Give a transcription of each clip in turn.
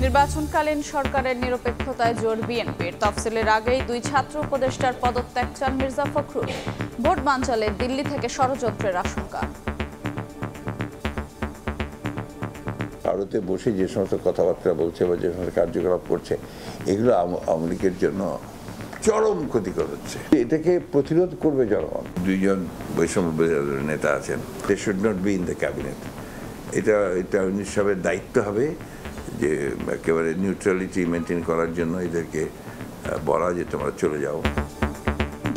নির্বাচনকালীন সরকারের নিরপেক্ষতায় জোর বিএনপির। তফসিলের আগেই দুই ছাত্র উপদেষ্টার পদত্যাগ চান মির্জা ফখরুল। ভোট বানচালে দিল্লি থেকে ষড়যন্ত্রের আশঙ্কা। ভারতে বসে যে সমস্ত কথাবার্তা বলছে বা যে সমস্ত কার্যকলাপ করছে, এগুলো আওয়ামী লীগের জন্য চরম ক্ষতিকর হচ্ছে। এটাকে প্রতিরোধ করবে জনগণ। দুইজন বৈষম্য নেতা আছেন, they should not be in the cabinet. এটা নিঃসবের দায়িত্ব হবে যে একেবারে নিউট্রালিটি মেনটেন করার জন্য এদেরকে বলা যে তোমরা চলে যাও।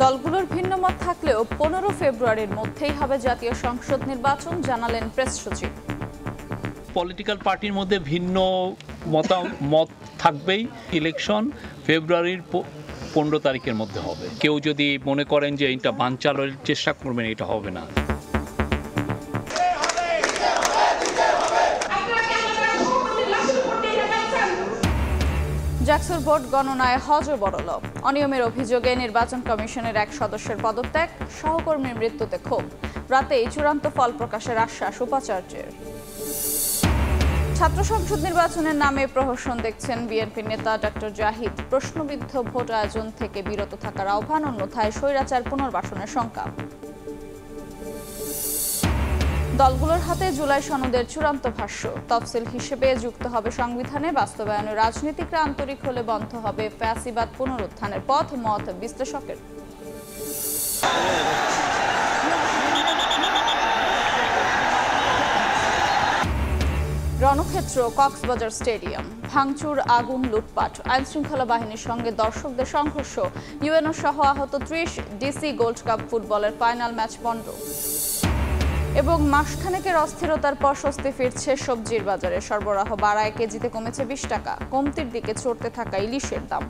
দলগুলোর ভিন্ন মত থাকলেও 15 ফেব্রুয়ারির মধ্যেই হবে জাতীয় সংসদ নির্বাচন, জানালেন প্রেস সচিব। পলিটিক্যাল পার্টির মধ্যে ভিন্ন মত থাকবেই। ইলেকশন ফেব্রুয়ারির 15 তারিখের মধ্যে হবে। কেউ যদি মনে করেন যে এটা বানচালের চেষ্টা করবেন, এটা হবে না। জাকসুর ভোট গণনায় হযবরল। অনিয়মের অভিযোগে নির্বাচন কমিশনের এক সদস্যের পদত্যাগ, সহকর্মীর মৃত্যুতে ক্ষোভ। রাতেই চূড়ান্ত ফল প্রকাশের আশ্বাস উপাচার্যের। ছাত্র সংসদ নির্বাচনের নামে প্রহসন দেখছেন বিএনপির নেতা ডক্টর জাহিদ। প্রশ্নবিদ্ধ ভোট আয়োজন থেকে বিরত থাকার আহ্বান, অন্যথায় স্বৈরাচার পুনর্বাসনের শঙ্কা। দলগুলোর হাতে জুলাই সনদের চূড়ান্ত ভাষ্য। তফসিল হিসেবে যুক্ত হবে সংবিধানে। বাস্তবায়নে রাজনীতিকরা আন্তরিক হলে বন্ধ হবে ফ্যাসিবাদ পুনরুত্থানের পথ, মত বিশ্লেষকের। রণক্ষেত্র কক্সবাজার স্টেডিয়াম, ভাঙচুর, আগুন, লুটপাট, আইনশৃঙ্খলা বাহিনীর সঙ্গে দর্শকদের সংঘর্ষ, ইউএনও সহ আহত 30। ডিসি গোল্ড কাপ ফুটবলের ফাইনাল ম্যাচ বন্ধ। এবং মাসখানেকের অস্থিরতার পর স্বস্তি ফিরছে সবজির বাজারে। সরবরাহ বাড়ায়, কেজিতে কমেছে 20 টাকা। কমতির দিকে চড়তে থাকা ইলিশের দাম।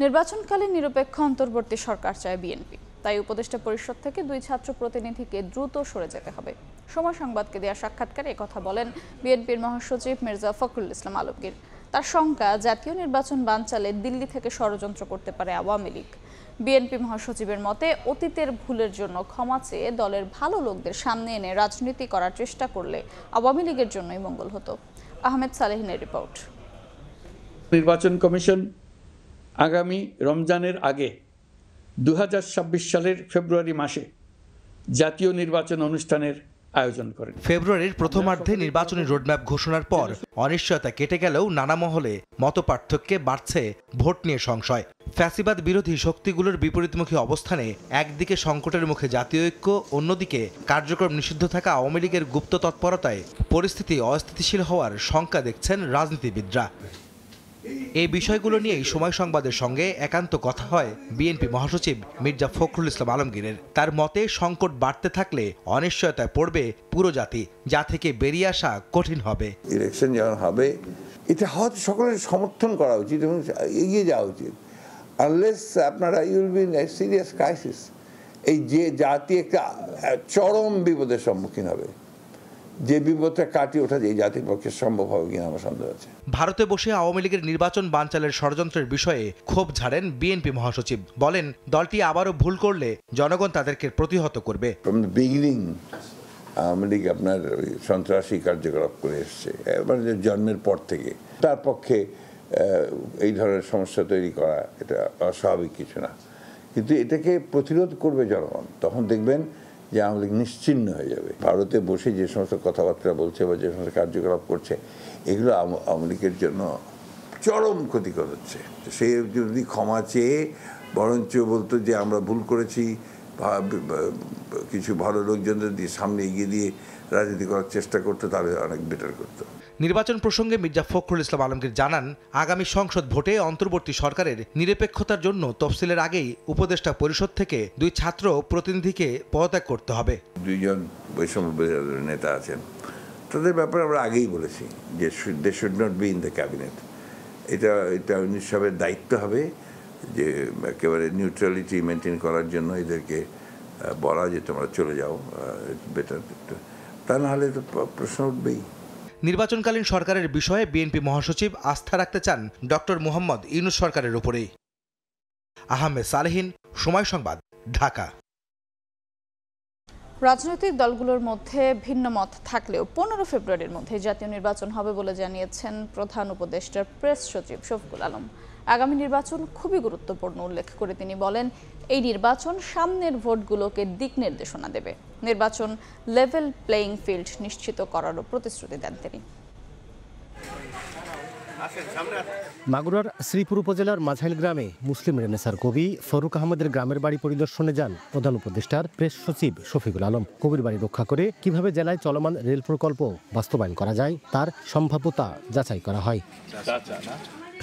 নির্বাচনকালীন নিরপেক্ষ অন্তর্বর্তী সরকার চায় বিএনপি। তাই উপদেষ্টা পরিষদ থেকে দুই ছাত্র প্রতিনিধিকে দ্রুত সরে যেতে হবে। সময় সংবাদকে দেওয়া সাক্ষাৎকারে একথা বলেন বিএনপির মহাসচিব মির্জা ফখরুল ইসলাম আলমগীর। তার শঙ্কা, জাতীয় নির্বাচন বানচালে দিল্লি থেকে ষড়যন্ত্র করতে পারে আওয়ামী লীগ। বিএনপি মহাসচিবের মতে, অতীতের ভুলের জন্য ক্ষমা চেয়ে দলের ভালো লোকদের সামনে এনে রাজনীতি করার চেষ্টা করলে আওয়ামী লীগের জন্যই মঙ্গল হতো। আহমেদ সালেহিনের রিপোর্ট। নির্বাচন কমিশন আগামী রমজানের আগে 2026 সালের ফেব্রুয়ারি মাসে জাতীয় নির্বাচন অনুষ্ঠানের আয়োজন করেন। ফেব্রুয়ারির প্রথমার্ধে নির্বাচনী রোডম্যাপ ঘোষণার পর অনিশ্চয়তা কেটে গেলেও নানা মহলে মতপার্থক্যে বাড়ছে ভোট নিয়ে সংশয়। ফ্যাসিবাদ বিরোধী শক্তিগুলোর বিপরীতমুখী অবস্থানে একদিকে সংকটের মুখে জাতীয় ঐক্য, অন্যদিকে কার্যক্রম নিষিদ্ধ থাকা আওয়ামী লীগের গুপ্ত তৎপরতায় পরিস্থিতি অস্থিতিশীল হওয়ার শঙ্কা দেখছেন রাজনীতিবিদরা। এই বিষয়গুলো নিয়েই সময় সংবাদের সঙ্গে একান্ত কথা হয় বিএনপি মহাসচিব মির্জা ফখরুল ইসলাম আলমগীরের। তার মতে, সংকট বাড়তে থাকলে অনিশ্চয়তায় পড়বে পুরো জাতি, যা থেকে বেরিয়ে আসা কঠিন হবে। ইলেকশন যখন হবে, এটা হয়তো সকলের সমর্থন করা উচিত এবং এগিয়ে যাওয়া উচিত। আনলেস আপনারা you'll be in a serious crisis. এই যে জাতি একটা চরম বিপদের সম্মুখীন হবে, যে বিপদটা কাটিয়ে ওঠা এই জাতির পক্ষে সম্ভব হবে কিনা আমার সন্দেহ আছে। ভারতে বসে আওয়ামী লীগের নির্বাচন বানচালের ষড়যন্ত্রের বিষয়ে ক্ষোভ ঝাড়েন বিএনপি মহাসচিব। বলেন, দলটি আবারও ভুল করলে জনগণ তাদেরকে প্রতিহত করবে। From the beginning Awami League আপনার সন্ত্রাসী কার্যকলাপ করে এসছে, এবার জন্মের পর থেকে। তার পক্ষে এই ধরনের সমস্যা তৈরি করা এটা অস্বাভাবিক কিছু না, কিন্তু এটাকে প্রতিরোধ করবে জনগণ। তখন দেখবেন যে আওয়ামী লীগ নিশ্চিহ্ন হয়ে যাবে। ভারতে বসে যে সমস্ত কথাবার্তা বলছে বা যে সমস্ত কার্যকলাপ করছে, এগুলো আওয়ামী লীগের জন্য চরম ক্ষতিকর হচ্ছে। সে যদি ক্ষমা চেয়ে বরঞ্চ বলতো যে আমরা ভুল করেছি, কিছু ভালো লোকজনদের দিয়ে সামনে এগিয়ে দিয়ে রাজনীতি করার চেষ্টা করতো, তাহলে অনেক বেটার করতো। নির্বাচন প্রসঙ্গে মির্জা ফখরুল ইসলাম আলমগীর জানান, আগামী সংসদ ভোটে অন্তর্বর্তী সরকারের নিরপেক্ষতার জন্য তফসিলের আগেই উপদেষ্টা পরিষদ থেকে দুই ছাত্র প্রতিনিধিকে পদত্যাগ করতে হবে। দুইজন বৈষম্য নেতা আছেন, তাদের ব্যাপারে আমরা আগেই বলেছি যে they should not be in the cabinet. এটা নিঃসবের দায়িত্ব হবে যে একেবারে নিউট্রালিটি মেনটেন করার জন্য এদেরকে বলা যে তোমরা চলে যাও, বেটার। তা নাহলে তো প্রশ্ন উঠবেই। নির্বাচনকালীন সরকারের বিষয়ে বিএনপি মহাসচিব আস্থা রাখতে চান ডক্টর মোহাম্মদ ইউনূস সরকারের উপরেই। আহমেদ সালেহীন, সময় সংবাদ, ঢাকা। রাজনৈতিক দলগুলোর মধ্যে ভিন্ন মত থাকলেও 15 ফেব্রুয়ারির মধ্যে জাতীয় নির্বাচন হবে বলে জানিয়েছেন প্রধান উপদেষ্টার প্রেস সচিব শফিকুল আলম। আগামী নির্বাচন খুবই গুরুত্বপূর্ণ উল্লেখ করে তিনি বলেন, এই নির্বাচন সামনের ভোটগুলোকে দিক নির্দেশনা দেবে। নির্বাচন লেভেল প্লেইং ফিল্ড নিশ্চিত করারও প্রতিশ্রুতি দেন তিনি। মাগুরার শ্রীপুর উপজেলার মাঝাইল গ্রামে মুসলিম রেনেসার কবি ফরুক আহমেদের গ্রামের বাড়ি পরিদর্শনে যান প্রধান উপদেষ্টার প্রেস সচিব শফিকুল আলম। কবির বাড়ি রক্ষা করে কিভাবে জেলায় চলমান রেল প্রকল্প বাস্তবায়ন করা যায় তার সম্ভাব্যতা যাচাই করা হয়।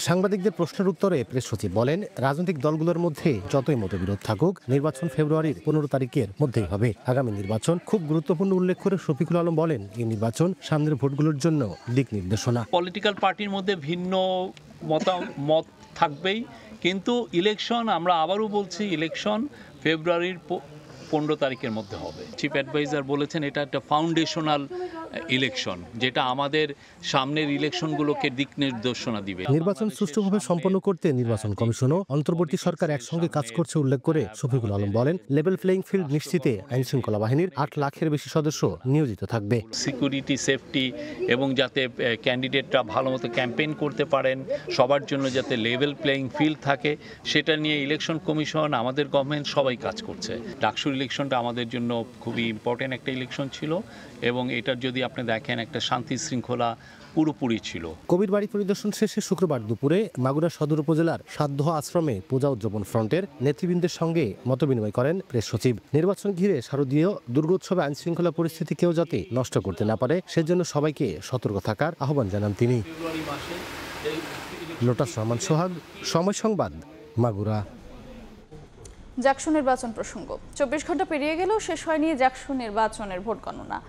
সাংবাদিকদের প্রশ্নের উত্তরে প্রেস সচিব বলেন, রাজনৈতিক দলগুলোর মধ্যে যতই মতবিরোধ থাকুক, নির্বাচন ফেব্রুয়ারির 15 তারিখের মধ্যেই হবে। আগামী নির্বাচন খুব গুরুত্বপূর্ণ উল্লেখ করে শফিকুল আলম বলেন, এই নির্বাচন সামনের ভোটগুলোর জন্য দিক নির্দেশনা। পলিটিক্যাল পার্টির মধ্যে ভিন্ন মত থাকবেই, কিন্তু ইলেকশন, আমরা আবারও বলছি, ইলেকশন ফেব্রুয়ারির 15 তারিখের মধ্যে হবে। চিফ অ্যাডভাইজার বলেছেন এটা একটা ফাউন্ডেশনাল ইলেকশন, যেটা আমাদের সামনের ইলেকশনগুলোকে দিক নির্দেশনা দিবে। নির্বাচন সুষ্ঠুভাবে সম্পন্ন করতে নির্বাচন কমিশন ও অন্তর্বর্তী সরকার একসঙ্গে কাজ করছে উল্লেখ করে শফিকুল আলম বলেন, লেভেল প্লেইং ফিল্ড নিশ্চিতে আইন শৃঙ্খলা বাহিনীর 8 লাখের বেশি সদস্য নিয়োজিত থাকবে। সিকিউরিটি, সেফটি এবং যাতে ক্যান্ডিডেটরা ভালো মতো ক্যাম্পেইন করতে পারেন, সবার জন্য যাতে লেভেল প্লেইং ফিল্ড থাকে, সেটা নিয়ে ইলেকশন কমিশন, আমাদের গভর্নমেন্ট সবাই কাজ করছে। ডাকসুর ইলেকশনটা আমাদের জন্য খুবই ইম্পর্টেন্ট একটা ইলেকশন ছিল এবং এটার যদি আপনি দেখেন একটা শান্তি শৃঙ্খলা পুরোপুরি ছিল। কবির বাড়ি পরিদর্শন শেষে শুক্রবার দুপুরে মাগুরা সদর উপজেলার সাধ্যহা আশ্রমে পূজা উদযাপন ফ্রন্টের নেতৃবৃন্দের সঙ্গে মতবিনিময় করেন প্রেস সচিব। নির্বাচন ঘিরে শারদীয় দুর্গোৎসবে আইন শৃঙ্খলা পরিস্থিতি কেউ যাতে নষ্ট করতে না পারে সেজন্য সবাইকে সতর্ক থাকার আহ্বান জানান তিনি। লোটাস রহমান সোহাগ, সময় সংবাদ, মাগুরা। জাকসু নির্বাচন প্রসঙ্গ। 24 ঘন্টা পেরিয়ে গেলেও শেষ হয়নি জাকসু নির্বাচনের ভোট গণনা।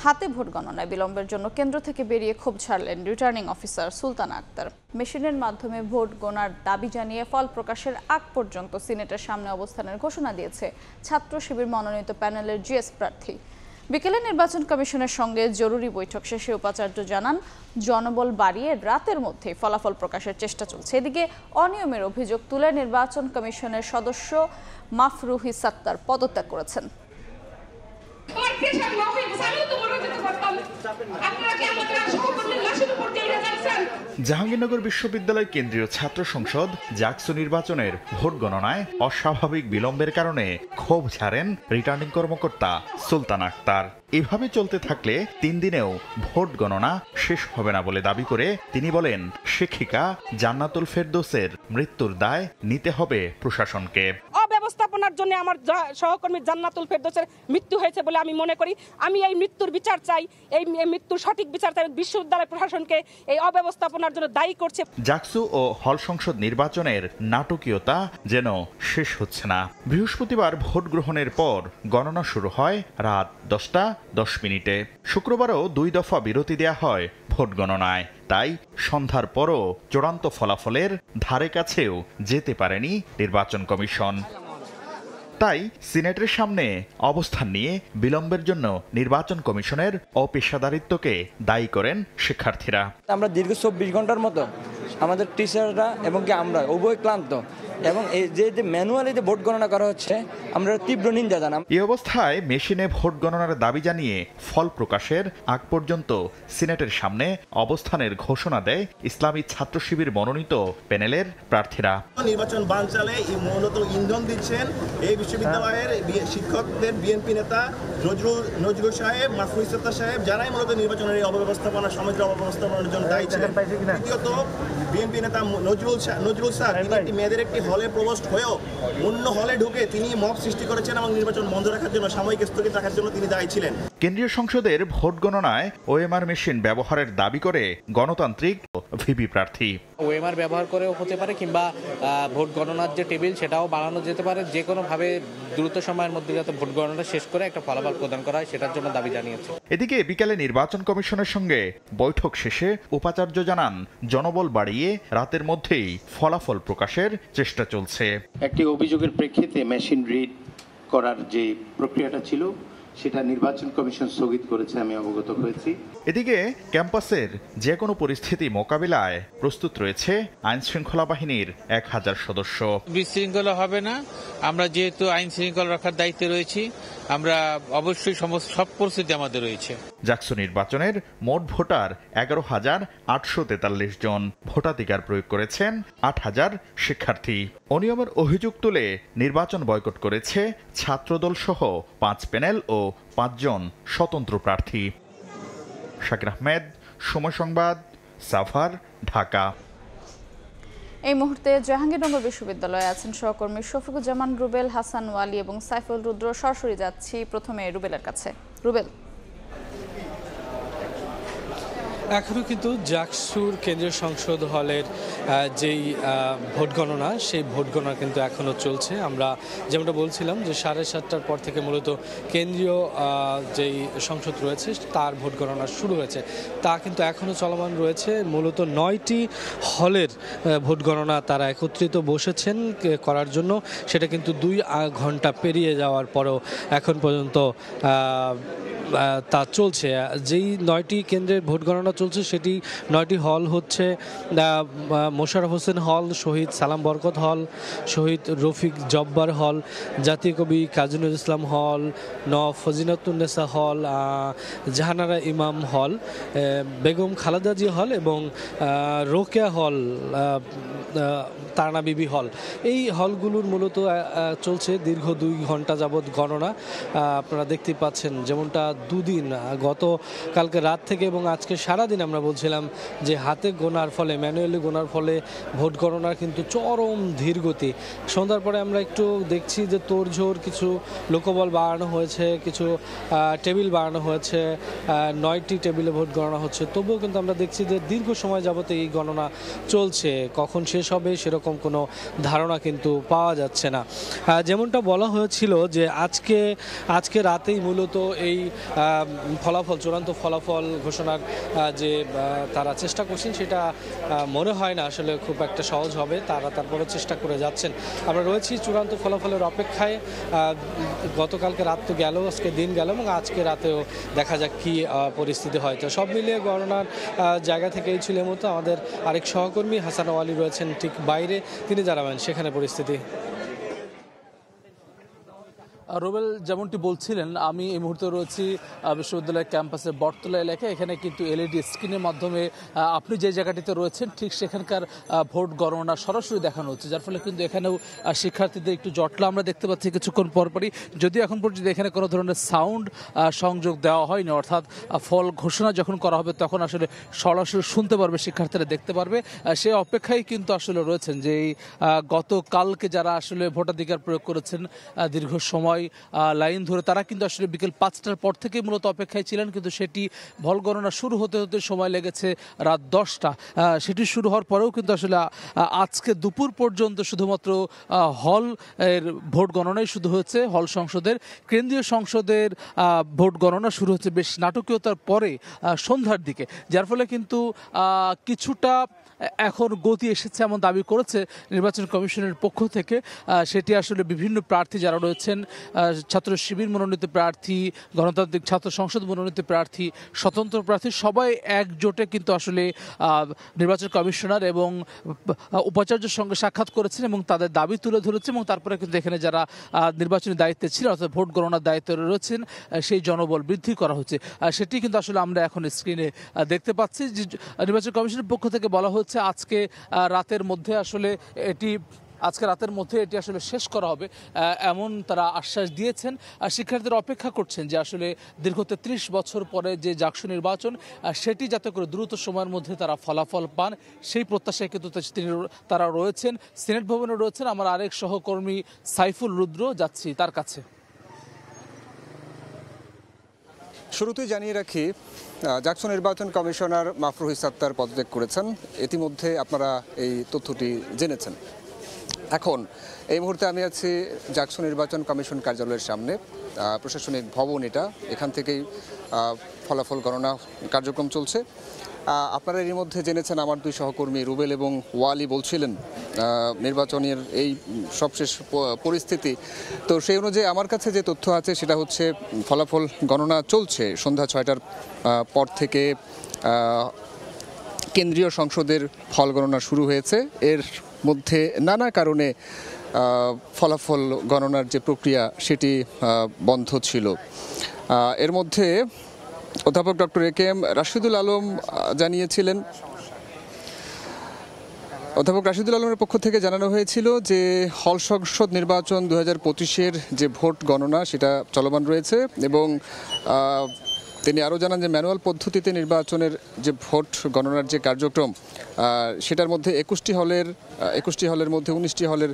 হাতে ভোট গণনায় বিলম্বের জন্য কেন্দ্র থেকে বেরিয়ে ক্ষোভ ছাড়লেন রিটার্নিং অফিসার সুলতানা আক্তার। মেশিনের মাধ্যমে ভোট গণার দাবি জানিয়ে ফল প্রকাশের আগ পর্যন্ত সিনেটের সামনে অবস্থানের ঘোষণা দিয়েছে ছাত্র শিবির মনোনীত প্যানেলের জিএস প্রার্থী। বিকেলে নির্বাচন কমিশনের সঙ্গে জরুরি বৈঠক শেষে উপাচার্য জানান, জনবল বাড়িয়ে রাতের মধ্যে ফলাফল প্রকাশের চেষ্টা চলছে। এদিকে অনিয়মের অভিযোগ তুলে নির্বাচন কমিশনের সদস্য মাফরুহি সাত্তার পদত্যাগ করেছেন। জাহাঙ্গীরনগর বিশ্ববিদ্যালয় কেন্দ্রীয় ছাত্র সংসদ জাকসু নির্বাচনের ভোট গণনায় অস্বাভাবিক বিলম্বের কারণে ক্ষোভ ছাড়েন রিটার্নিং কর্মকর্তা সুলতানা আক্তার। এভাবে চলতে থাকলে 3 দিনেও ভোট গণনা শেষ হবে না বলে দাবি করে তিনি বলেন, শিক্ষিকা জান্নাতুল ফেরদৌসের মৃত্যুর দায় নিতে হবে প্রশাসনকে। অব্যবস্থাপনার জন্য আমার সহকর্মী জান্নাতুল ফেরদৌসের মৃত্যু হয়েছে বলে আমি মনে করি। আমি এই মৃত্যুর বিচার চাই, এই মৃত্যুর সঠিক বিচার চাই। বিশ্ববিদ্যালয় প্রশাসনকে এই অব্যবস্থাপনার জন্য দায়ী করছে। জাকসু ও হল সংসদ নির্বাচনের নাটকীয়তা যেন শেষ হচ্ছে না। বৃহস্পতিবার ভোট গ্রহণের পর গণনা শুরু হয় রাত 10:10 শুক্রবারও 2 দফা বিরতি দেয়া হয় ভোট গণনায়। তাই সন্ধ্যার পরও চূড়ান্ত ফলাফলের ধারে কাছেও যেতে পারেনি নির্বাচন কমিশন। তাই সিনেটের সামনে অবস্থান নিয়ে বিলম্বের জন্য নির্বাচন কমিশনের অপেশাদারিত্বকে দায়ী করেন শিক্ষার্থীরা। আমরা দীর্ঘ 24 ঘন্টার মতো আমাদের টিচাররা এবং কি আমরা উভয় ক্লান্ত, এবং এই যে ম্যানুয়ালি ভোট গণনা করা হচ্ছে আমরা তীব্র নিন্দা জানাই। এই অবস্থায় মেশিনে ভোট গণনার দাবি জানিয়ে ফল প্রকাশের আগ পর্যন্ত সিনেটের সামনে অবস্থানের ঘোষণা দেয় ইসলামী ছাত্র শিবির মনোনীত প্যানেলের প্রার্থীরা। নির্বাচন বানচালে মূলত ইন্ধন দিচ্ছেন এই বিশ্ববিদ্যালয়ের শিক্ষকদের বিএনপি নেতা নজরুল সাহেব, মাফরুহি সাত্তার সাহেব, যারাই মূলত নির্বাচনের এই অব্যবস্থাপনা, সমগ্র অব্যবস্থাপনার জন্য দায়ী ছিলেন। দ্বিতীয়ত বিএনপি নেতা নজরুল স্যার, তিনি একটি মেয়েদের একটি হলে প্রবেশ হয়েও অন্য হলে ঢুকে তিনি মব সৃষ্টি করেছেন এবং নির্বাচন বন্ধ রাখার জন্য, সাময়িক স্থগিত রাখার জন্য তিনি দায়ী ছিলেন। কেন্দ্রীয় সংসদের ভোট গণনায় ওএমআর মেশিন ব্যবহারের দাবি করে গণতান্ত্রিক ভিপি প্রার্থী। ওএমআর ব্যবহার করেও হতে পারে, কিংবা ভোট গণনার যে টেবিল সেটাও বাড়ানো যেতে পারে। যে কোনোভাবে দ্রুত সময়ের মধ্যে যাতে ভোট গণনা শেষ করে একটা ফলাফল প্রদান করা হয়, সেটার জন্য দাবি জানিয়েছে। এদিকে বিকেলে নির্বাচন কমিশনের সঙ্গে বৈঠক শেষে উপাচার্য জানান, জনবল বাড়িয়ে রাতের মধ্যেই ফলাফল প্রকাশের চেষ্টা চলছে। একটি অভিযোগের প্রেক্ষিতে মেশিন রিড করার যে প্রক্রিয়াটা ছিল সেটা নির্বাচন কমিশন স্থগিত করেছে, আমি অবগত হয়েছি। এদিকে ক্যাম্পাসের যে কোনো পরিস্থিতি মোকাবিলায় প্রস্তুত রয়েছে আইন শৃঙ্খলা বাহিনীর 1000 সদস্য। বিশৃঙ্খলা হবে না, আমরা যেহেতু আইন শৃঙ্খলা রাখার দায়িত্বে রয়েছি, আমরা অবশ্যই সব পরিস্থিতি আমাদের রয়েছে। জাকসু নির্বাচনের মোট ভোটার 11,843 জন, ভোটাধিকার প্রয়োগ করেছেন 8,000 শিক্ষার্থী। অনিয়মের অভিযোগ তুলে নির্বাচন বয়কট করেছে ছাত্রদল সহ 5 প্যানেল ও 5 জন স্বতন্ত্র প্রার্থী। শাকির আহমেদ, সময় সংবাদ, সাভার, ঢাকা। এই মুহূর্তে জাহাঙ্গীরনগর বিশ্ববিদ্যালয়ে আছেন সহকর্মী শফিকুজ্জামান রুবেল, হাসান ওয়ালি এবং সাইফুল রুদ্র। সরাসরি যাচ্ছি প্রথমে রুবেলের কাছে। রুবেল, এখনও কিন্তু জাকসুর কেন্দ্রীয় সংসদ হলের যেই ভোট গণনা, সেই ভোট গণনা কিন্তু এখনও চলছে। আমরা যেমনটা বলছিলাম যে 7:30টার পর থেকে মূলত কেন্দ্রীয় যেই সংসদ রয়েছে তার ভোট গণনা শুরু হয়েছে, তা কিন্তু এখনও চলমান রয়েছে। মূলত 9টি হলের ভোট গণনা তারা একত্রিত বসেছেন করার জন্য, সেটা কিন্তু 2 ঘন্টা পেরিয়ে যাওয়ার পরেও এখন পর্যন্ত তা চলছে। যেই 9টি কেন্দ্রের ভোট গণনা চলছে সেটি 9টি হল হচ্ছে মোশাররফ হোসেন হল, শহীদ সালাম বরকত হল, শহীদ রফিক জব্বার হল, জাতীয় কবি কাজী নজরুল ইসলাম হল, ফজিলাতুন্নেসা হল, জাহানারা ইমাম হল, বেগম খালেদা জিয়া হল এবং রোকেয়া হল, তারানা বিবি হল। এই হলগুলোর মূলত চলছে দীর্ঘ 2 ঘন্টা যাবৎ গণনা। আপনারা দেখতে পাচ্ছেন যেমনটা 2 দিন কালকে রাত থেকে এবং আজকে সারাদিন আমরা বলছিলাম যে হাতে গোনার ফলে, ম্যানুয়ালি গোনার ফলে ভোট গণনার কিন্তু চরম ধীরগতি। সন্ধ্যার পরে আমরা একটু দেখছি যে তোড়জোড় কিছু লোকবল বাড়ানো হয়েছে, কিছু টেবিল বাড়ানো হয়েছে, 9টি টেবিলে ভোট গণনা হচ্ছে। তবুও কিন্তু আমরা দেখছি যে দীর্ঘ সময় যাবত এই গণনা চলছে, কখন শেষ হবে সেরকম কোনো ধারণা কিন্তু পাওয়া যাচ্ছে না। যেমনটা বলা হয়েছিল যে আজকে রাতেই মূলত এই চূড়ান্ত ফলাফল ঘোষণার যে তারা চেষ্টা করছেন, সেটা মনে হয় না আসলে খুব একটা সহজ হবে। তারা তারপরে চেষ্টা করে যাচ্ছেন। আমরা রয়েছি চূড়ান্ত ফলাফলের অপেক্ষায়। গতকালকে রাত তো গেল, আজকে দিন গেল এবং আজকে রাতেও দেখা যাক কি পরিস্থিতি হয়। তো সব মিলিয়ে গণনার জায়গা থেকেই ছিল মতো আমাদের আরেক সহকর্মী হাসান ওয়ালি রয়েছেন ঠিক বাইরে, তিনি জানাবেন সেখানে পরিস্থিতি। রুবেল, যেমনটি বলছিলেন, আমি এই মুহূর্তে রয়েছি বিশ্ববিদ্যালয়ের ক্যাম্পাসের বটতলা এলাকায়। এখানে কিন্তু এলইডি স্ক্রিনের মাধ্যমে আপনি যে জায়গাটিতে রয়েছেন ঠিক সেখানকার ভোট গণনা সরাসরি দেখানো হচ্ছে, যার ফলে কিন্তু এখানেও শিক্ষার্থীদের একটু জটলা আমরা দেখতে পাচ্ছি কিছুক্ষণ পরপরই। যদিও এখন পর্যন্ত এখানে কোনো ধরনের সাউন্ড সংযোগ দেওয়া হয়নি, অর্থাৎ ফল ঘোষণা যখন করা হবে তখন আসলে সরাসরি শুনতে পারবে, শিক্ষার্থীরা দেখতে পারবে। সে অপেক্ষায় কিন্তু আসলে রয়েছেন যে এই গতকালকে যারা আসলে ভোটাধিকার প্রয়োগ করেছেন দীর্ঘ সময় লাইন ধরে, তারা কিন্তু আসলে বিকেল 5টার পর থেকে মূলত অপেক্ষায় ছিলেন, কিন্তু সেটি ভোট গণনা শুরু হতে হতে সময় লেগেছে রাত 10টা। সেটি শুরু হওয়ার পরেও কিন্তু আসলে আজকে দুপুর পর্যন্ত শুধুমাত্র হল এর ভোট গণনাই শুরু হয়েছে। হল সংসদের, কেন্দ্রীয় সংসদের ভোট গণনা শুরু হচ্ছে বেশ নাটকীয়তার পরে সন্ধ্যার দিকে, যার ফলে কিন্তু কিছুটা এখন গতি এসেছে এমন দাবি করেছে নির্বাচন কমিশনের পক্ষ থেকে। সেটি আসলে বিভিন্ন প্রার্থী যারা রয়েছেন, ছাত্র শিবির মনোনীত প্রার্থী, গণতান্ত্রিক ছাত্র সংসদ মনোনীত প্রার্থী, স্বতন্ত্র প্রার্থী, সবাই একজোটে কিন্তু আসলে নির্বাচন কমিশনার এবং উপাচার্যের সঙ্গে সাক্ষাৎ করেছেন এবং তাদের দাবি তুলে ধরেছে। এবং তারপরে কিন্তু এখানে যারা নির্বাচনী দায়িত্বে ছিল, অর্থাৎ ভোট গণনার দায়িত্বে রয়েছেন, সেই জনবল বৃদ্ধি করা হচ্ছে। সেটি কিন্তু আসলে আমরা এখন স্ক্রিনে দেখতে পাচ্ছি যে নির্বাচন কমিশনের পক্ষ থেকে বলা হচ্ছে আজকে রাতের মধ্যে এটি আসলে শেষ করা হবে, এমন তারা আশ্বাস দিয়েছেন। শিক্ষার্থীরা অপেক্ষা করছেন যে আসলে দীর্ঘ 33 বছর পরে যে জাকসু নির্বাচন, সেটি যাতে করে দ্রুত সময়ের মধ্যে তারা ফলাফল পান, সেই প্রত্যাশায় কিন্তু তারা রয়েছেন। সিনেট ভবনে রয়েছেন আমার আরেক সহকর্মী সাইফুল রুদ্র, যাচ্ছি তার কাছে। শুরুতেই জানিয়ে রাখি, জাকসু নির্বাচন কমিশনার মাফরুহ সাত্তার পদত্যাগ করেছেন। ইতিমধ্যে আপনারা এই তথ্যটি জেনেছেন। এখন এই মুহূর্তে আমি আছি জাকসু নির্বাচন কমিশন কার্যালয়ের সামনে, প্রশাসনিক ভবন এটা। এখান থেকেই ফলাফল গণনা কার্যক্রম চলছে। আপনারা এর মধ্যে জেনেছেন আমার দুই সহকর্মী রুবেল এবং ওয়ালি বলছিলেন নির্বাচনের এই সবশেষ পরিস্থিতি। তো সেই অনুযায়ী আমার কাছে যে তথ্য আছে সেটা হচ্ছে ফলাফল গণনা চলছে সন্ধ্যা 6টার পর থেকে কেন্দ্রীয় সংসদের ফল গণনা শুরু হয়েছে। এর মধ্যে নানা কারণে ফলাফল গণনার যে প্রক্রিয়া সেটি বন্ধ ছিল। এর মধ্যে অধ্যাপক ডক্টর এ.কে.এম. রাশিদুল আলম জানিয়েছিলেন, অধ্যাপক রাশিদুল আলমের পক্ষ থেকে জানানো হয়েছিল যে হল সংসদ নির্বাচন 2025-এর যে ভোট গণনা সেটা চলমান রয়েছে এবং তিনি আরও জানান যে ম্যানুয়াল পদ্ধতিতে নির্বাচনের যে ভোট গণনার যে কার্যক্রম সেটার মধ্যে 21টি হলের মধ্যে 19টি হলের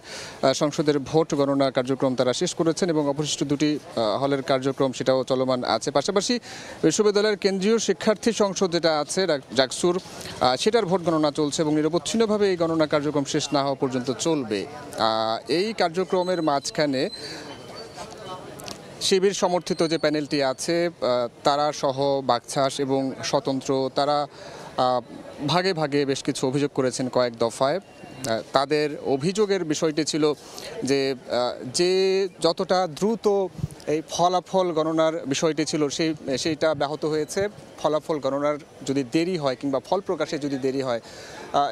সংসদের ভোট গণনা কার্যক্রম তারা শেষ করেছেন এবং অবশিষ্ট 2টি হলের কার্যক্রম সেটাও চলমান আছে। পাশাপাশি বিশ্ববিদ্যালয়ের কেন্দ্রীয় শিক্ষার্থী সংসদ যেটা আছে জাকসুর, সেটার ভোট গণনা চলছে এবং নিরবচ্ছিন্নভাবে এই গণনা কার্যক্রম শেষ না হওয়া পর্যন্ত চলবে। এই কার্যক্রমের মাঝখানে শিবির সমর্থিত যে প্যানেলটি আছে তারা সহ বাকছাস এবং স্বতন্ত্র তারা ভাগে ভাগে বেশ কিছু অভিযোগ করেছেন কয়েক দফায়। তাদের অভিযোগের বিষয়টি ছিল যে যতটা দ্রুত এই ফলাফল গণনার বিষয়টি ছিল সেইটা ব্যাহত হয়েছে। ফলাফল গণনার যদি দেরি হয় কিংবা ফল প্রকাশে যদি দেরি হয়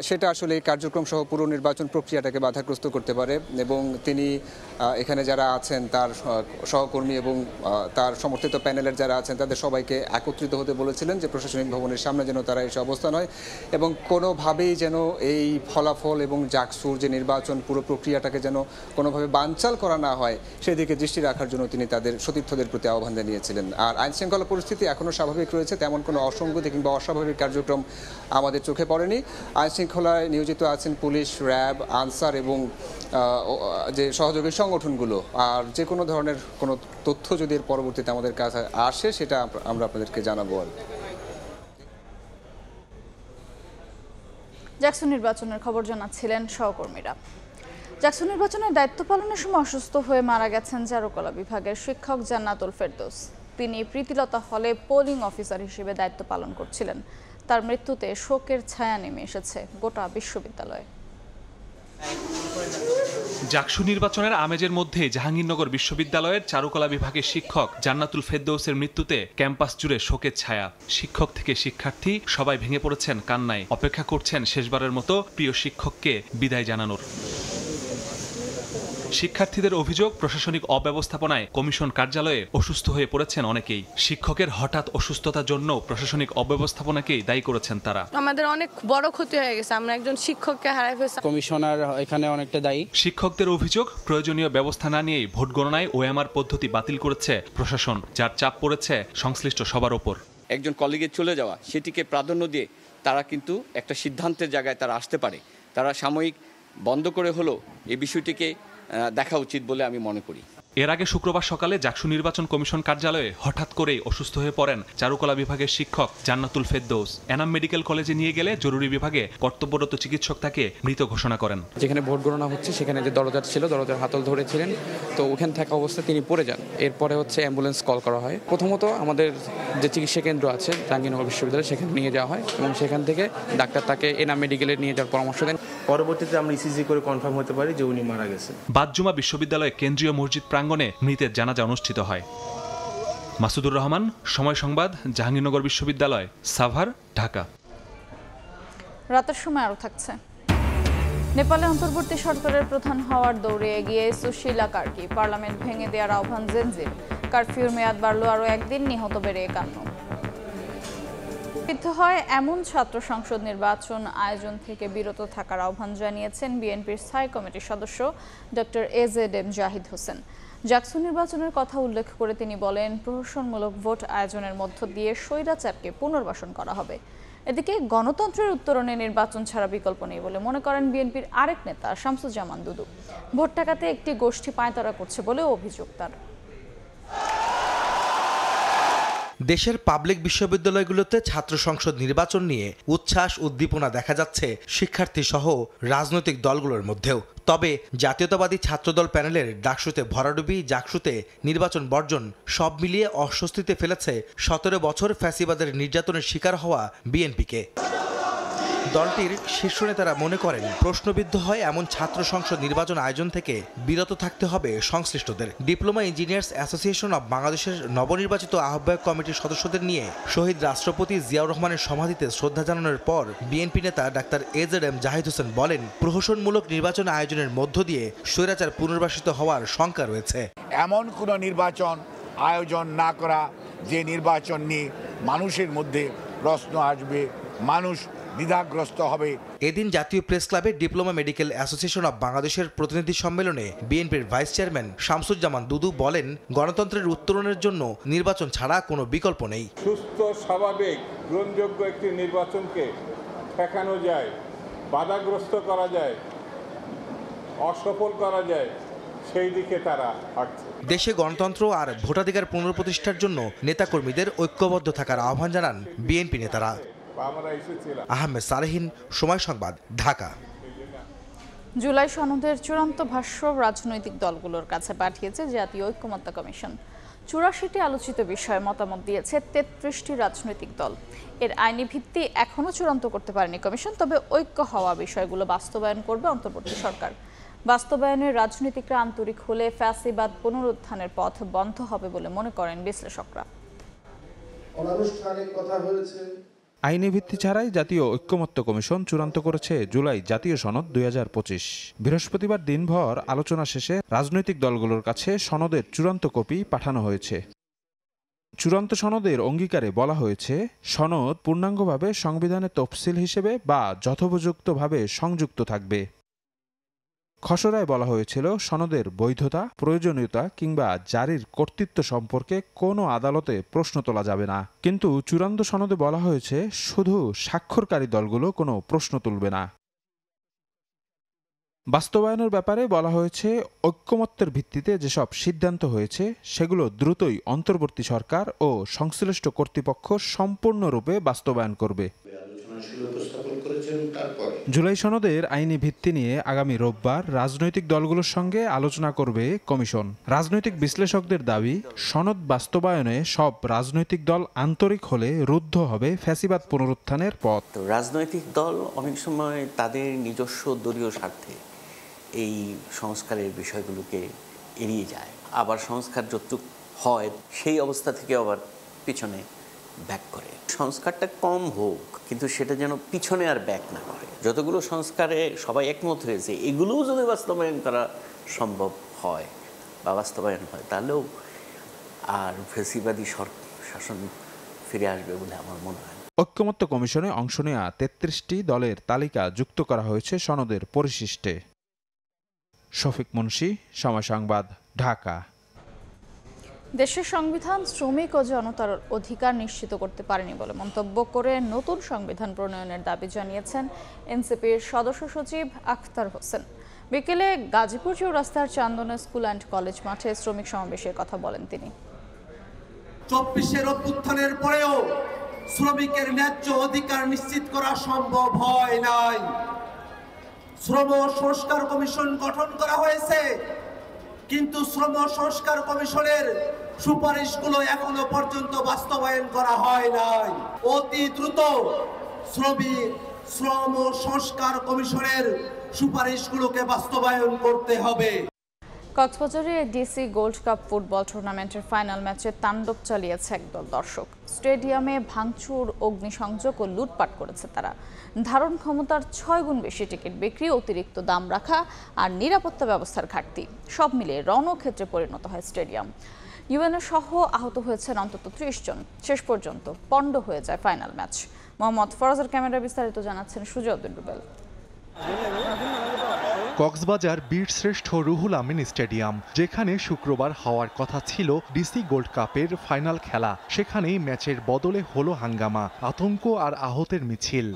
সেটা আসলে এই কার্যক্রম সহ পুরো নির্বাচন প্রক্রিয়াটাকে বাধাগ্রস্ত করতে পারে এবং তিনি এখানে যারা আছেন তার সহকর্মী এবং তার সমর্থিত প্যানেলের যারা আছেন তাদের সবাইকে একত্রিত হতে বলেছিলেন যে প্রশাসনিক ভবনের সামনে যেন তারা এসে অবস্থান হয় এবং কোনোভাবেই যেন এই ফলাফল এবং জাকসুর যে নির্বাচন পুরো প্রক্রিয়াটাকে যেন কোনোভাবে বানচাল করা না হয় সেদিকে দৃষ্টি রাখার জন্য তিনি তাদের সতীর্থদের প্রতি আহ্বান জানিয়েছিলেন। আর আইনশৃঙ্খলা পরিস্থিতি এখনও স্বাভাবিক রয়েছে, তেমন কোনো অসঙ্গতি কিংবা অস্বাভাবিক কার্যক্রম আমাদের চোখে পড়েনি। আইনশৃঙ্খলায় নিয়োজিত আছেন পুলিশ, র্যাব, আনসার এবং যে সহযোগী সংগঠনগুলো। আর যে কোনো ধরনের কোনো তথ্য যদি এর পরবর্তীতে আমাদের কাছে আসে সেটা আমরা আপনাদেরকে জানাবো। জাকসু নির্বাচনের খবর জানাচ্ছিলেন সহকর্মীরা। জাকসু নির্বাচনের দায়িত্ব পালনের সময় অসুস্থ হয়ে মারা গেছেন চারুকলা বিভাগের শিক্ষক জান্নাতুল ফেরদৌস। তিনি প্রীতিলতা হলে পোলিং অফিসার হিসেবে দায়িত্ব পালন করছিলেন। তার মৃত্যুতে শোকের ছায়া নেমে এসেছে গোটা বিশ্ববিদ্যালয়ে। জাকসু নির্বাচনের আমেজের মধ্যে জাহাঙ্গীরনগর বিশ্ববিদ্যালয়ের চারুকলা বিভাগের শিক্ষক জান্নাতুল ফেরদৌসের মৃত্যুতে ক্যাম্পাস জুড়ে শোকের ছায়া। শিক্ষক থেকে শিক্ষার্থী সবাই ভেঙে পড়েছেন কান্নায়, অপেক্ষা করছেন শেষবারের মতো প্রিয় শিক্ষককে বিদায় জানানোর। শিক্ষার্থীদের অভিযোগ, প্রশাসনিক অব্যবস্থাপনায় কমিশন কার্যালয়ে অসুস্থ হয়ে পড়েছেন অনেকেই। শিক্ষকের হঠাৎ অসুস্থতার জন্য প্রশাসনিক অব্যবস্থাপনাকেই দায়ী করেছেন তারা। আমাদের অনেক বড় ক্ষতি হয়ে গেছে, আমরা একজন শিক্ষককে হারাই ফেলেছি। কমিশনার এখানে অনেকটা দায়ী। শিক্ষকদের অভিযোগ, প্রয়োজনীয় ব্যবস্থা না নিয়েই ভোট গণনায় ওএমআর পদ্ধতি বাতিল করেছে প্রশাসন, যার চাপ পড়েছে সংশ্লিষ্ট সবার ওপর। একজন কলিগের চলে যাওয়া সেটিকে প্রাধান্য দিয়ে তারা কিন্তু একটা সিদ্ধান্তের জায়গায় তারা আসতে পারে। তারা সাময়িক বন্ধ করে হলো এই বিষয়টিকে দেখা উচিত বলে আমি মনে করি। এর আগে শুক্রবার সকালে জাকসু নির্বাচন কমিশন কার্যালয়ে হঠাৎ করেই অসুস্থ হয়ে পড়েন চারুকলা বিভাগের শিক্ষক জান্নাতুল ফেরদৌস। এনাম মেডিকেল কলেজে নিয়ে গেলে জরুরি বিভাগে কর্তব্যরত চিকিৎসক তাকে মৃত ঘোষণা করেন। যেখানে ভোট গণনা হচ্ছে সেখানে যে দরজা ছিল, দরজার হাতল ধরেছিলেন, তো ওখানে থাকা অবস্থায় তিনি পড়ে যান। এরপরে অ্যাম্বুলেন্স কল করা হয়। প্রথমত আমাদের যে চিকিৎসা কেন্দ্র আছে জাহাঙ্গীরনগর বিশ্ববিদ্যালয় সেখানে নিয়ে যাওয়া হয় এবং সেখান থেকে ডাক্তার তাকে এনাম মেডিকেলে নিয়ে যাওয়ার পরামর্শ দেন। পরবর্তীতে আমরা ইসিজি করে কনফার্ম হতে পারি যে উনি মারা গেছেন। বাদজুমা বিশ্ববিদ্যালয়ে কেন্দ্রীয় মসজিদ প্রাঙ্গণে মৃতের জানাজা অনুষ্ঠিত হয়। মাসুদুর রহমান, সময় সংবাদ, জাহাঙ্গীরনগর বিশ্ববিদ্যালয়, সাভার, ঢাকা। রাতের সময় আরও থাকছে। নেপালে অন্তর্বর্তী সরকারের প্রধান হওয়ার দৌড়ে এগিয়ে সুশীলা কার্কি। পার্লামেন্ট ভেঙে দেওয়ার আহ্বান জেনজির। কারফিউর মেয়াদ বাড়ল আরও একদিন, নিহত বেড়ে 51। হয় এমন ছাত্র সংসদ নির্বাচন আয়োজন থেকে বিরত থাকার আহ্বান জানিয়েছেন বিএনপির স্থায়ী কমিটির সদস্য ডক্টর এজেডএম জাহিদ হোসেন। জাকসু নির্বাচনের কথা উল্লেখ করে তিনি বলেন, প্রহসনমূলক ভোট আয়োজনের মধ্য দিয়ে স্বৈরাচারকে পুনর্বাসন করা হবে। এদিকে গণতন্ত্রের উত্তরণে নির্বাচন ছাড়া বিকল্প নেই বলে মনে করেন বিএনপির আরেক নেতা শামসুজ্জামান দুদু। ভোট টাকাতে একটি গোষ্ঠী পায়তারা করছে বলেও অভিযোগ তার। দেশের পাবলিক বিশ্ববিদ্যালয়গুলোতে ছাত্র সংসদ নির্বাচন নিয়ে উচ্ছ্বাস উদ্দীপনা দেখা যাচ্ছে শিক্ষার্থী সহ রাজনৈতিক দলগুলোর মধ্যেও। তবে জাতীয়তাবাদী ছাত্রদল প্যানেলের ডাকসুতে ভরাডুবি, জাকসুতে নির্বাচন বর্জন সব মিলিয়ে অস্বস্তিতে ফেলেছে 17 বছর ফ্যাসিবাদের নির্যাতনের শিকার হওয়া বিএনপিকে। দলটির শীর্ষ নেতারা মনে করেন প্রশ্নবিদ্ধ হয় এমন ছাত্র সংসদ নির্বাচন আয়োজন থেকে বিরত থাকতে হবে সংশ্লিষ্টদের। ডিপ্লোমা ইঞ্জিনিয়ার্স অ্যাসোসিয়েশন অব বাংলাদেশের নবনির্বাচিত আহ্বায়ক কমিটির সদস্যদের নিয়ে শহীদ রাষ্ট্রপতি জিয়াউর রহমানের সমাধিতে শ্রদ্ধা জানানোর পর বিএনপি নেতা ডাক্তার AZM জাহিদ হোসেন বলেন, প্রহসনমূলক নির্বাচন আয়োজনের মধ্য দিয়ে স্বৈরাচার পুনর্বাসিত হওয়ার শঙ্কা রয়েছে। এমন কোনো নির্বাচন আয়োজন না করা যে নির্বাচন নিয়ে মানুষের মধ্যে প্রশ্ন আসবে, মানুষ দ্বিধাগ্রস্ত হবে। এদিন জাতীয় প্রেস ক্লাবে ডিপ্লোমা মেডিকেল অ্যাসোসিয়েশন অব বাংলাদেশের প্রতিনিধি সম্মেলনে বিএনপির ভাইস চেয়ারম্যান শামসুজ্জামান দুদু বলেন, গণতন্ত্রের উত্তরণের জন্য নির্বাচন ছাড়া কোনো বিকল্প নেই। সুস্থ, স্বাভাবিক, গ্রহণযোগ্য একটি নির্বাচনকে ঠেকানো যায়, বাধাগ্রস্ত করা যায়, অসফল করা যায়, সেই দিকে তারা হাঁটছে। দেশে গণতন্ত্র আর ভোটাধিকার পুনঃপ্রতিষ্ঠার জন্য নেতাকর্মীদের ঐক্যবদ্ধ থাকার আহ্বান জানান বিএনপি নেতারা। আহমেদ সালেহিন, সময় সংবাদ, ঢাকা। জুলাই সনদের চূড়ান্ত ভাষ্য রাজনৈতিক দলগুলোর কাছে পাঠিয়েছে জাতীয় ঐক্যমত্য কমিশন। 84টি আলোচিত বিষয়ে মতামত দিয়েছে 33টি রাজনৈতিক দল। এর আইনি ভিত্তি এখনও চূড়ান্ত করতে পারেনি কমিশন, তবে ঐক্য হওয়া বিষয়গুলো বাস্তবায়ন করবে অন্তর্বর্তী সরকার। বাস্তবায়নের রাজনীতিকরা আন্তরিক হলে ফ্যাসিবাদ পুনরুত্থানের পথ বন্ধ হবে বলে মনে করেন বিশ্লেষকরা। অনানুষ্ঠানিক কথা হয়েছে। আইনি ভিত্তি ছাড়াই জাতীয় ঐক্যমত্য কমিশন চূড়ান্ত করেছে জুলাই জাতীয় সনদ 2025। বৃহস্পতিবার দিনভর আলোচনা শেষে রাজনৈতিক দলগুলোর কাছে সনদের চূড়ান্ত কপি পাঠানো হয়েছে। চূড়ান্ত সনদের অঙ্গীকারে বলা হয়েছে, সনদ পূর্ণাঙ্গভাবে সংবিধানের তফসিল হিসেবে বা যথোপযুক্তভাবে সংযুক্ত থাকবে। খসড়ায় বলা হয়েছিল, সনদের বৈধতা, প্রয়োজনীয়তা কিংবা জারির কর্তৃত্ব সম্পর্কে কোনো আদালতে প্রশ্ন তোলা যাবে না। কিন্তু চূড়ান্ত সনদে বলা হয়েছে, শুধু স্বাক্ষরকারী দলগুলো কোনো প্রশ্ন তুলবে না। বাস্তবায়নের ব্যাপারে বলা হয়েছে, ঐক্যমত্যের ভিত্তিতে যেসব সিদ্ধান্ত হয়েছে সেগুলো দ্রুতই অন্তর্বর্তী সরকার ও সংশ্লিষ্ট কর্তৃপক্ষ সম্পূর্ণরূপে বাস্তবায়ন করবে। জুলাই সনদের আইনি ভিত্তি নিয়ে আগামী রোববার রাজনৈতিক দলগুলোর সঙ্গে আলোচনা করবে কমিশন। রাজনৈতিক বিশ্লেষকদের দাবি, সনদ বাস্তবায়নে সব রাজনৈতিক দল আন্তরিক হলে রুদ্ধ হবে ফ্যাসিবাদ পুনরুত্থানের পথ। রাজনৈতিক দল অনেক সময় তাদের নিজস্ব দলীয় স্বার্থে এই সংস্কারের বিষয়গুলোকে এড়িয়ে যায়, আবার সংস্কার যতটুক হয় সেই অবস্থা থেকে আবার পিছনে ব্যাক করে। সংস্কারটা কম হোক, কিন্তু সেটা যেন পিছনে আর ব্যাক না করে। যতগুলো সংস্কারে সবাই একমত হয়েছে, এগুলোও যদি বাস্তবায়ন করা সম্ভব হয় বা বাস্তবায়ন হয়, তাহলেও আর ফ্যাসিবাদী শাসন ফিরে আসবে বলে আমার মনে হয়। ঐক্যমত্য কমিশনে অংশ নেওয়া 33টি দলের তালিকা যুক্ত করা হয়েছে সনদের পরিশিষ্টে। শফিক মুন্সি, সময় সংবাদ, ঢাকা। দেশের সংবিধান শ্রমিক ও জনতার অধিকার নিশ্চিত করতে পারেনি বলে মন্তব্য করে নতুন সংবিধান প্রণয়নের দাবি জানিয়েছেন এনসিপির সদস্য সচিব আখতার হোসেন। বিকেলে গাজীপুর চৌরাস্তার চান্দনা স্কুল অ্যান্ড কলেজ মাঠে শ্রমিক সমাবেশের কথা বলেন তিনি। 24-এর অভ্যুত্থানের পরেও শ্রমিকের ন্যায্য অধিকার নিশ্চিত করা সম্ভব হয় নাই। শ্রম সংস্কার কমিশন গঠন করা হয়েছে, কিন্তু শ্রম সংস্কার কমিশনের সুপারিশগুলো এখনো পর্যন্ত বাস্তবায়ন করা হয় নাই। অতি দ্রুত শ্রম সংস্কার কমিশনের সুপারিশগুলোকে বাস্তবায়ন করতে হবে। কক্সবাজারে ডিসি গোল্ড কাপ ফুটবল টুর্নামেন্টের ফাইনাল ম্যাচে তাণ্ডব চালিয়েছে একদল দর্শক। স্টেডিয়ামে ভাঙচুর, অগ্নিসংযোগ ও লুটপাট করেছে তারা। ধারণ ক্ষমতার 6 গুণ বেশি টিকিট বিক্রি, অতিরিক্ত দাম রাখা আর নিরাপত্তা ব্যবস্থার ঘাটতি সব মিলিয়ে রণক্ষেত্রে পরিণত হয় স্টেডিয়াম। ইউএনএ সহ আহত হয়েছেন অন্তত 30 জন। শেষ পর্যন্ত পণ্ড হয়ে যায় ফাইনাল ম্যাচ। মোহাম্মদ ফরাজের ক্যামেরা বিস্তারিত জানাচ্ছেন সুজয় উদ্দিন রুবেল। কক্সবাজার বীরশ্রেষ্ঠ রুহুল আমিন স্টেডিয়াম, যেখানে শুক্রবার হওয়ার কথা ছিল ডিসি গোল্ড কাপের ফাইনাল খেলা, সেখানেই ম্যাচের বদলে হলো হাঙ্গামা, আতঙ্ক আর আহতের মিছিল।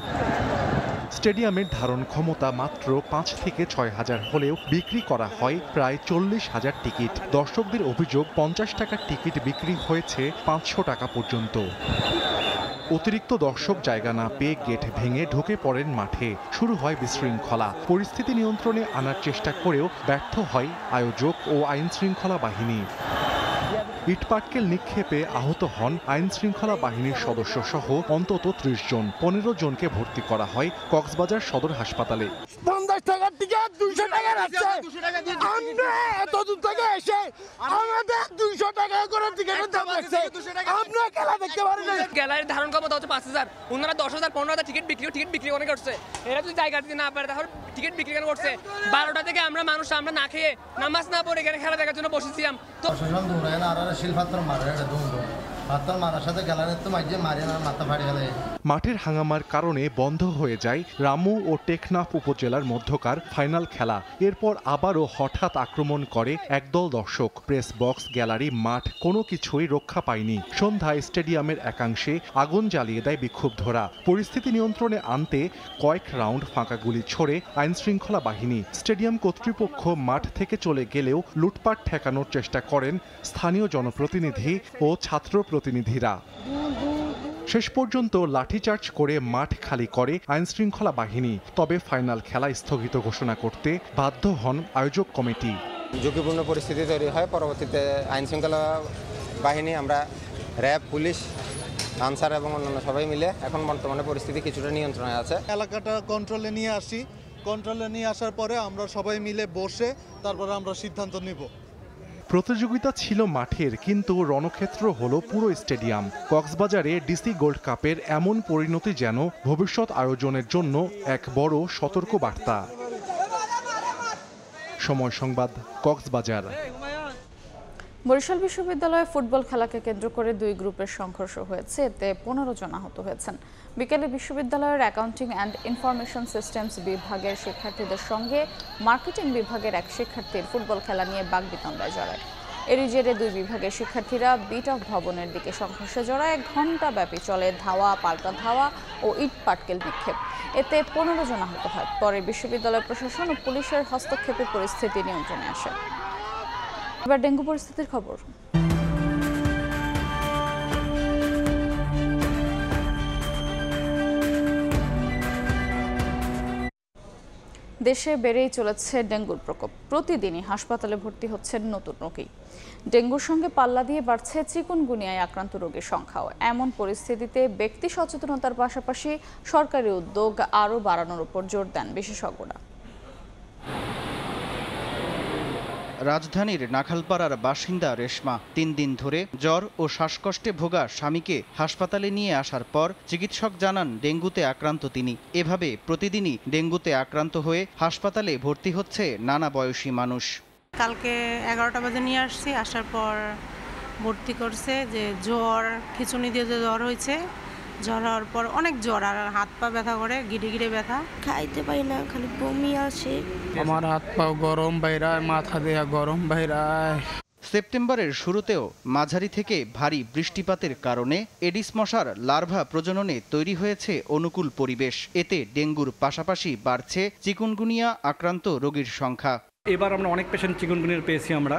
স্টেডিয়ামের ধারণ ক্ষমতা মাত্র 5 থেকে 6 হাজার হলেও বিক্রি করা হয় প্রায় 40,000 টিকিট। দর্শকদের অভিযোগ 50 টাকার টিকিট বিক্রি হয়েছে 500 টাকা পর্যন্ত। অতিরিক্ত দর্শক জায়গা না পেয়ে গেট ভেঙে ঢুকে পড়েন মাঠে। শুরু হয় বিশৃঙ্খলা। পরিস্থিতি নিয়ন্ত্রণে আনার চেষ্টা করেও ব্যর্থ হয় আয়োজক ও আইনশৃঙ্খলা বাহিনী। ইটপাটকেল নিক্ষেপে আহত হন আইনশৃঙ্খলা বাহিনীর সদস্য সহ অন্তত 30 জন। 15 জনকে ভর্তি করা হয় কক্সবাজার সদর হাসপাতালে। 50 টাকার টিকিট 200 টাকা রাখছে। আমরা এত দূর থেকে এসে আমাদের 200 টাকা করে টিকিটের দাম রাখছে। আমরা খেলা দেখতে পারি না। গ্যালারির ধারণ ক্ষমতা হচ্ছে 5000, ওনারা 10,000 15,000 টিকিট বিক্রি অনেক করছে। এরা যদি জায়গা দিতে না পারে তাহলে টিকিট বিক্রি কেন করছে? 12টা থেকে আমরা না খেয়ে নামাজ না পড়ে এখানে খেলা দেখার জন্য বসেছিলাম। তো প্রশাসন দৌড়ায় না, আর শিলপাত্র মারে, এটা দৌড় পাত্র মারার সাথে গ্যালারির তো মাঝে মারে না, মাথা ফাড়ে গেলে। মাঠের হাঙ্গামার কারণে বন্ধ হয়ে যায় রামু ও টেকনাফ উপজেলার মধ্যকার ফাইনাল খেলা। এরপর আবারও হঠাৎ আক্রমণ করে একদল দর্শক। প্রেস বক্স, গ্যালারি, মাঠ কোনো কিছুই রক্ষা পায়নি। সন্ধ্যায় স্টেডিয়ামের একাংশে আগুন জ্বালিয়ে দেয় বিক্ষুব্ধরা। পরিস্থিতি নিয়ন্ত্রণে আনতে কয়েক রাউন্ড ফাঁকা গুলি ছোড়ে আইনশৃঙ্খলা বাহিনী। স্টেডিয়াম কর্তৃপক্ষ মাঠ থেকে চলে গেলেও লুটপাট ঠেকানোর চেষ্টা করেন স্থানীয় জনপ্রতিনিধি ও ছাত্র প্রতিনিধিরা। শেষ পর্যন্ত লাঠিচার্জ করে মাঠ খালি করে আইনশৃঙ্খলা বাহিনী। তবে ফাইনাল খেলা স্থগিত ঘোষণা করতে বাধ্য হন আয়োজক কমিটি। ঝুঁকিপূর্ণ পরিস্থিতি তৈরি হয়। পরবর্তীতে আইনশৃঙ্খলা বাহিনী, আমরা র্যাব, পুলিশ, আনসার এবং অন্যান্য সবাই মিলে এখন বর্তমানে পরিস্থিতি কিছুটা নিয়ন্ত্রণে আছে। এলাকাটা কন্ট্রোলে নিয়ে আসি। কন্ট্রোলে নিয়ে আসার পরে আমরা সবাই মিলে বসে তারপরে আমরা সিদ্ধান্ত নিব। প্রতিযোগিতা ছিল মাঠের, কিন্তু রণক্ষেত্র হলো পুরো স্টেডিয়াম। কক্সবাজারে ডিসি গোল্ড কাপের এমন পরিণতি যেন ভবিষ্যৎ আয়োজনের জন্য এক বড় সতর্ক বার্তা। সময় সংবাদ, কক্সবাজার। বরিশাল বিশ্ববিদ্যালয়ে ফুটবল খেলাকে কেন্দ্র করে 2 গ্রুপের সংঘর্ষ হয়েছে, এতে 15 জন আহত হয়েছেন। বিকেলে বিশ্ববিদ্যালয়ের অ্যাকাউন্টিং অ্যান্ড ইনফরমেশন সিস্টেমস বিভাগের শিক্ষার্থীদের সঙ্গে মার্কেটিং বিভাগের এক শিক্ষার্থীর ফুটবল খেলা নিয়ে বাগবিতণ্ডায় জড়ায়। এরই জেরে 2 বিভাগের শিক্ষার্থীরা বিটক ভবনের দিকে সংঘর্ষে জড়ায়। ঘণ্টাব্যাপী চলে ধাওয়া, পাল্টা ধাওয়া ও ইট পাটকেল নিক্ষেপ। এতে 15 জন আহত হয়। পরে বিশ্ববিদ্যালয় প্রশাসন ও পুলিশের হস্তক্ষেপে পরিস্থিতি নিয়ন্ত্রণে আসে। এবার ডেঙ্গু পরিস্থিতির খবর। দেশে বেড়েই চলেছে ডেঙ্গুর প্রকোপ। প্রতিদিনই হাসপাতালে ভর্তি হচ্ছেন নতুন রোগী। ডেঙ্গুর সঙ্গে পাল্লা দিয়ে বাড়ছে চিকুনগুনিয়ায় আক্রান্ত রোগীর সংখ্যাও। এমন পরিস্থিতিতে ব্যক্তি সচেতনতার পাশাপাশি সরকারি উদ্যোগ আরও বাড়ানোর উপর জোর দেন বিশেষজ্ঞরা। রাজধানীর নাখালপাড়ার বাসিন্দা রেশমা 3 দিন ধরে জ্বর ও শ্বাসকষ্টে ভোগা স্বামীকে হাসপাতালে নিয়ে আসার পর চিকিৎসক জানান ডেঙ্গুতে আক্রান্ত তিনি। এভাবে প্রতিদিনই ডেঙ্গুতে আক্রান্ত হয়ে হাসপাতালে ভর্তি হচ্ছে নানা বয়সী মানুষ। কালকে 11টা বাজে নিয়ে আসছি, আসার পর ভর্তি করছে যে জ্বর, খিঁচুনি দিয়ে যে জ্বর হয়েছে, জ্বর হওয়ার পর অনেক জ্বর, আর হাত পা ব্যথা করে, গিরে গিরে ব্যথা, খাইতে পারি না, খালি বমি আসে। আমার হাত পা গরম বাইরায়, মাথা দেয়া গরম বাইরায়। সেপ্টেম্বরের শুরুতেও মাঝারি থেকে ভারী বৃষ্টিপাতের কারণে এডিস মশার লার্ভা প্রজননে তৈরি হয়েছে অনুকূল পরিবেশ। এতে ডেঙ্গুর পাশাপাশি বাড়ছে চিকুনগুনিয়া আক্রান্ত রোগীর সংখ্যা। এবার আমরা অনেক পেশেন্ট চিকুনগুনিয়া পেয়েছি। আমরা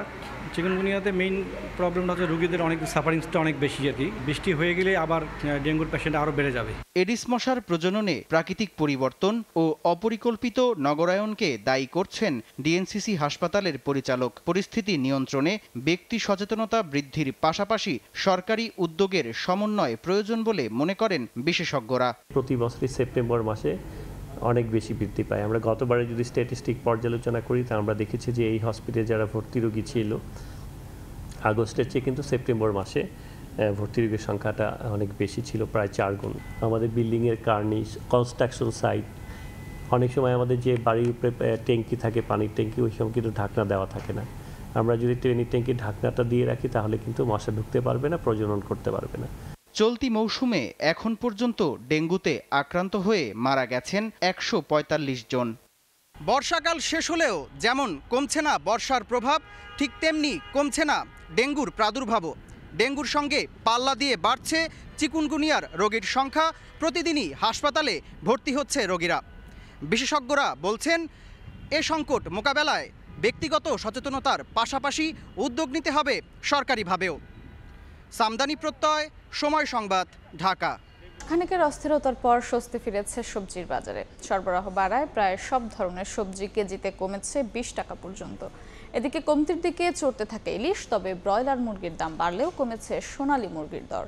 চিকুনগুনিয়াতে মেইন প্রবলেমটা হচ্ছে রোগীদের অনেক সাফারিংসটা অনেক বেশি আর কি। বৃষ্টি হয়ে গেলে আবার ডেঙ্গুর পেশেন্ট আরও বেড়ে যাবে। এডিস মশার প্রজননে প্রাকৃতিক পরিবর্তন ও অপরিকল্পিত নগরায়নকে দায়ী করছেন ডিএনসিসি হাসপাতালের পরিচালক। পরিস্থিতি নিয়ন্ত্রণে ব্যক্তি সচেতনতা বৃদ্ধির পাশাপাশি সরকারি উদ্যোগের সমন্বয় প্রয়োজন বলে মনে করেন বিশেষজ্ঞরা। প্রতি বছরই সেপ্টেম্বর মাসে অনেক বেশি বৃদ্ধি পায়। আমরা গতবারে যদি স্ট্যাটিস্টিক পর্যালোচনা করি তা আমরা দেখেছি যে এই হসপিটালে যারা ভর্তি রোগী ছিল আগস্টের চেয়ে কিন্তু সেপ্টেম্বর মাসে ভর্তি রোগীর সংখ্যাটা অনেক বেশি ছিল, প্রায় 4 গুণ। আমাদের বিল্ডিংয়ের কার্নিশ, কনস্ট্রাকশন সাইট, অনেক সময় আমাদের যে বাড়ির উপরে ট্যাঙ্কি থাকে, পানির ট্যাঙ্কি, ওই সময় কিন্তু ঢাকনা দেওয়া থাকে না। আমরা যদি ট্রেনের ট্যাঙ্কির ঢাকনাটা দিয়ে রাখি তাহলে কিন্তু মশা ঢুকতে পারবে না, প্রজনন করতে পারবে না। চলতি মৌসুমে এখন পর্যন্ত ডেঙ্গুতে আক্রান্ত হয়ে মারা গেছেন 145 জন। বর্ষাকাল শেষ হলেও যেমন কমছে না বর্ষার প্রভাব, ঠিক তেমনি কমছে না ডেঙ্গুর প্রাদুর্ভাবও। ডেঙ্গুর সঙ্গে পাল্লা দিয়ে বাড়ছে চিকুনগুনিয়ার রোগীর সংখ্যা। প্রতিদিনই হাসপাতালে ভর্তি হচ্ছে রোগীরা। বিশেষজ্ঞরা বলছেন এ সংকট মোকাবেলায় ব্যক্তিগত সচেতনতার পাশাপাশি উদ্যোগ নিতে হবে সরকারিভাবেও। সামদানি প্রত্যয়, সময় সংবাদ, ঢাকা। খানিকের অস্থিরতার পর স্বস্তি ফিরেছে সবজির বাজারে। সরবরাহ বাড়ায় প্রায় সব ধরনের সবজি কেজিতে কমেছে 20 টাকা পর্যন্ত। এদিকে কমতির দিকে চড়তে থাকে ইলিশ, তবে ব্রয়লার মুরগির দাম বাড়লেও কমেছে সোনালী মুরগির দর।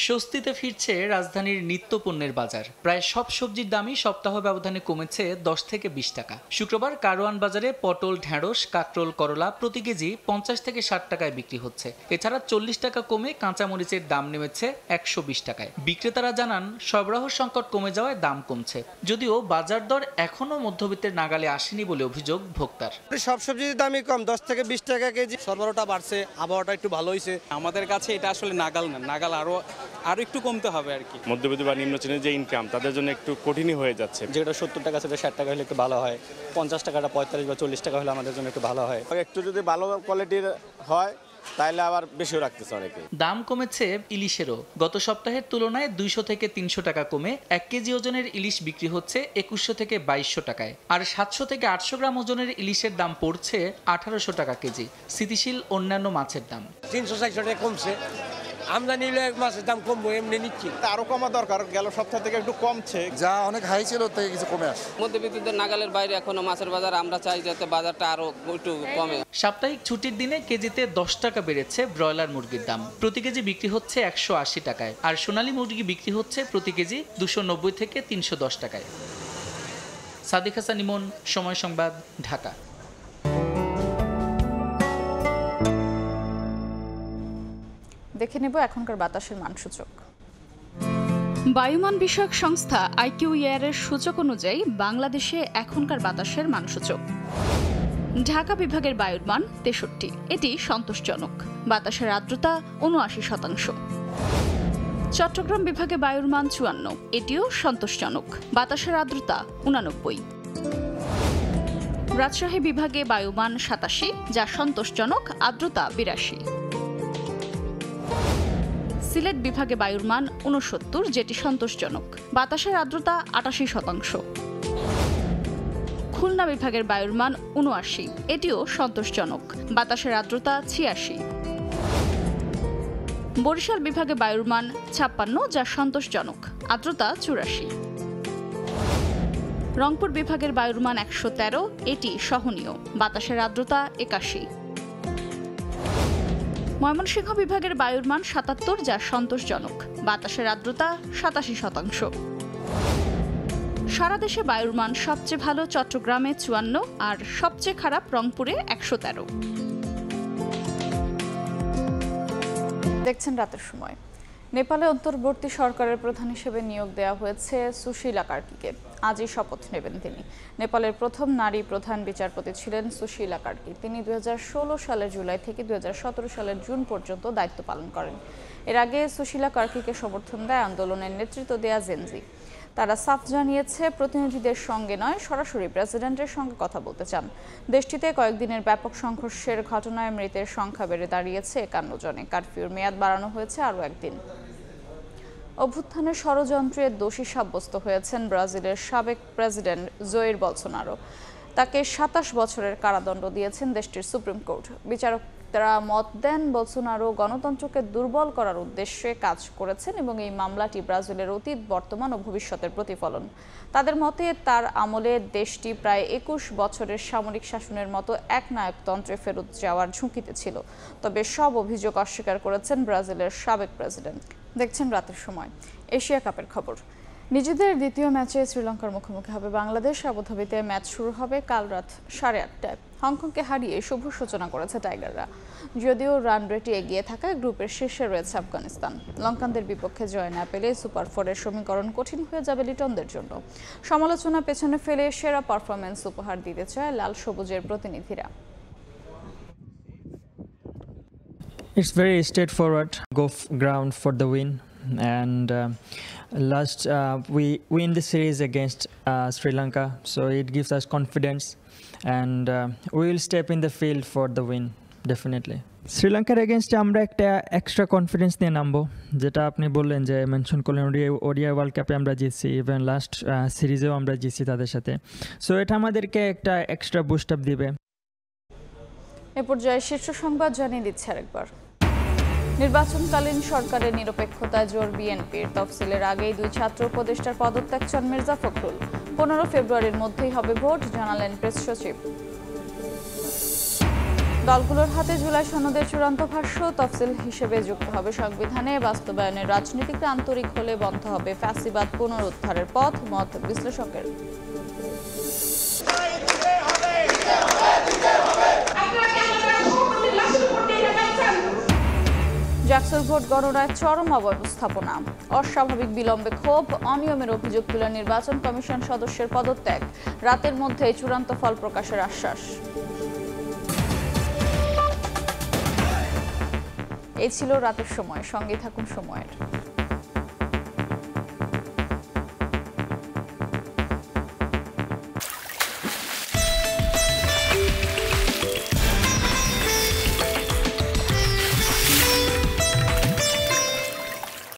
স্বস্তিতে ফিরছে রাজধানীর নিত্যপণ্যের বাজার। প্রায় সব সবজির দামই সপ্তাহ ব্যবধানে কমেছে 10 থেকে 20 টাকা। শুক্রবার কারওয়ান বাজারে পটল, ঢেঁড়স, কাঁকরোল, করলা প্রতি কেজি 50 থেকে 60 টাকায় বিক্রি হচ্ছে। এছাড়া 40 টাকা কমে কাঁচামরিচের দাম নেমেছে 120 টাকায়। বিক্রেতারা জানান সরবরাহ সংকট কমে যাওয়ায় দাম কমছে, যদিও বাজার দর এখনো মধ্যবিত্তের নাগালে আসেনি বলে অভিযোগ ভোক্তার। সব সবজির দামই কম, 10 থেকে 20 টাকা কেজি। সরবরাহটা বাড়ছে, আবহাওয়াটা একটু ভালো হয়েছে। আমাদের কাছে এটা আসলে নাগাল না, নাগাল আরো একটু কমতে হবে আর কি। মধ্যবিত্ত বা নিম্ন শ্রেণীর যে ইনকাম তাদের জন্য একটু কঠিনই হয়ে যাচ্ছে। যেটা 70 টাকা সেটা 60 টাকা হলে একটু ভালো হয়, 50 টাকাটা 45 বা 40 টাকা হলে আমাদের জন্য একটু ভালো হয়। একটু যদি ভালো কোয়ালিটির হয় তাহলে আবার বেশিও রাখতেছে অনেকে। দাম কমেছে ইলিশেরও। গত সপ্তাহের তুলনায় 200 থেকে 300 টাকা কমে 1 কেজি ওজনের ইলিশ বিক্রি হচ্ছে 2100 থেকে 2200 টাকায়। আর 700 থেকে 800 গ্রাম ওজনের ইলিশের দাম পড়ছে 1800 টাকা কেজি। স্থিতিশীল অন্যান্য মাছের দাম 360 টাকা কমছে। আমদানি মাছের দাম কমবো এমনি নিচ্ছি, আরো কমা দরকার। গেল সপ্তাহ থেকে একটু কমছে, যা অনেক হাই ছিল থেকে কিছু কমে আসে। মধ্যবিত্তদের নাগালের বাইরে এখনো মাছের বাজার। আমরা চাই যাতে বাজারটা আরো একটু কমে। সাপ্তাহিক ছুটির দিনে কেজিতে 10 টাকা বেড়েছে ব্রয়লার মুরগির দাম। প্রতি কেজি বিক্রি হচ্ছে 180 টাকায়। আর সোনালী মুরগি বিক্রি হচ্ছে প্রতি কেজি 290 থেকে 310 টাকায়। সাদিক হাসান ইমন, সময় সংবাদ, ঢাকা। দেখে নেব এখনকার বাতাসের মানসূচক। বায়ুমান বিষয়ক সংস্থা IQER এর সূচক অনুযায়ী বাংলাদেশে এখনকার বাতাসের মানসূচক। ঢাকা বিভাগের বায়ুর মান 63, এটি সন্তোষজনক। বাতাসের আর্দ্রতা 79%। চট্টগ্রাম বিভাগে বায়ুর মান 54, এটিও সন্তোষজনক। বাতাসের আর্দ্রতা 89। রাজশাহী বিভাগে বায়ুমান 87, যা সন্তোষজনক। আর্দ্রতা 82। সিলেট বিভাগে বায়ুর মান 69, যেটি সন্তোষজনক। বাতাসের আর্দ্রতা 88%। খুলনা বিভাগের বায়ুর মান 79, এটিও সন্তোষজনক। বাতাসের আর্দ্রতা 86। বরিশাল বিভাগে বায়ুর মান 56, যা সন্তোষজনক। আর্দ্রতা 84। রংপুর বিভাগের বায়ুর মান 113, এটি সহনীয়। বাতাসের আর্দ্রতা 81। ময়মনসিংহ বিভাগের বায়ুর মান 77, যা সন্তোষজনক। বাতাসের আর্দ্রতা 87%। সারা দেশে বায়ুর মান সবচেয়ে ভালো চট্টগ্রামে 54 আর সবচেয়ে খারাপ রংপুরে 113। দেখছেন রাতের সময়। নেপালে অন্তর্বর্তী সরকারের প্রধান হিসেবে নিয়োগ দেওয়া হয়েছে সুশীলা কার্কিকে। আজই শপথ নেবেন তিনি। নেপালের প্রথম নারী প্রধান বিচারপতি ছিলেন সুশীলা কার্কি। তিনি 2016 সালের জুলাই থেকে 2017 সালের জুন পর্যন্ত দায়িত্ব পালন করেন। এর আগে সুশীলা কার্কিকে সমর্থন দেয় আন্দোলনের নেতৃত্ব দেয়া জেনজি। তারা সাফ জানিয়েছে প্রতিনিধিদের সঙ্গে নয়, সরাসরি প্রেসিডেন্টের সঙ্গে কথা বলতে চান। দেশটিতে কয়েকদিনের ব্যাপক সংঘর্ষের ঘটনায় মৃতের সংখ্যা বেড়ে দাঁড়িয়েছে 51 জনে। কারফিউর মেয়াদ বাড়ানো হয়েছে আরও একদিন। অভ্যুত্থানের ষড়যন্ত্রে দোষী সাব্যস্ত হয়েছেন ব্রাজিলের সাবেক প্রেসিডেন্ট জয়ের বলসোনারো। তাকে 27 বছরের কারাদণ্ড দিয়েছেন দেশটির সুপ্রিম কোর্ট। বিচারকরা মত দেন বলসোনারো গণতন্ত্রকে দুর্বল করার উদ্দেশ্যে কাজ করেছেন এবং এই মামলাটি ব্রাজিলের অতীত, বর্তমান ও ভবিষ্যতের প্রতিফলন। তাদের মতে তার আমলে দেশটি প্রায় 21 বছরের সামরিক শাসনের মতো একনায়কতন্ত্রে ফেরত যাওয়ার ঝুঁকিতে ছিল। তবে সব অভিযোগ অস্বীকার করেছেন ব্রাজিলের সাবেক প্রেসিডেন্ট। দেখছেন রাতের সময়। এশিয়া কাপের খবর। নিজেদের দ্বিতীয় ম্যাচে শ্রীলঙ্কার মুখোমুখি হবে বাংলাদেশ। আবুধাবিতে ম্যাচ শুরু হবে কাল রাত 8:30টায়। হংকংকে হারিয়ে শুভ সূচনা করেছে টাইগাররা। যদিও রান রেটে এগিয়ে থাকায় গ্রুপের শীর্ষে রয়েছে আফগানিস্তান। লঙ্কানদের বিপক্ষে জয় না পেলে সুপার 4-এর সমীকরণ কঠিন হয়ে যাবে লিটনদের জন্য। সমালোচনা পেছনে ফেলে সেরা পারফরম্যান্স উপহার দিতে চায় লাল সবুজের প্রতিনিধিরা। It's very straightforward. Go ground for the win, and we win the series against Sri Lanka, so it gives us confidence, and we will step in the field for the win. Definitely শ্রীলঙ্কার এগেনস্টে আমরা একটা extra confidence নিয়ে নামবো, যেটা আপনি বললেন যে মেনশন করলেন ওডিআই ওয়ার্ল্ড কাপে আমরা জিতছি, ইভেন লাস্ট সিরিজেও আমরা জিতছি তাদের সাথে। সো এটা আমাদেরকে একটা এক্সট্রা বুস্ট আপ দিবে। এ পর্যায়ে শীর্ষ সংবাদ জানিয়ে দিচ্ছে আরেকবার। নির্বাচনকালীন সরকারের নিরপেক্ষতায় জোর বিএনপির। তফসিলের আগেই 2 ছাত্র উপদেষ্টার পদত্যাগ চান মির্জা ফখরুল। 15 ফেব্রুয়ারির মধ্যেই হবে ভোট, জানালেন প্রেস সচিব। দলগুলোর হাতে জুলাই সনদের চূড়ান্ত ভাষ্য তফসিল হিসেবে যুক্ত হবে সংবিধানে। বাস্তবায়নের রাজনীতিতে আন্তরিক হলে বন্ধ হবে ফ্যাসিবাদ পুনরুদ্ধারের পথ, মত বিশ্লেষকের। জাকসুর ভোট গণনায় চরম অব্যবস্থাপনা, অস্বাভাবিক বিলম্বে ক্ষোভ, অনিয়মের অভিযোগ তুলে নির্বাচন কমিশন সদস্যের পদত্যাগ। রাতের মধ্যেই চূড়ান্ত ফল প্রকাশের আশ্বাস। এই ছিল রাতের সময়, সঙ্গে থাকুন সময়ের।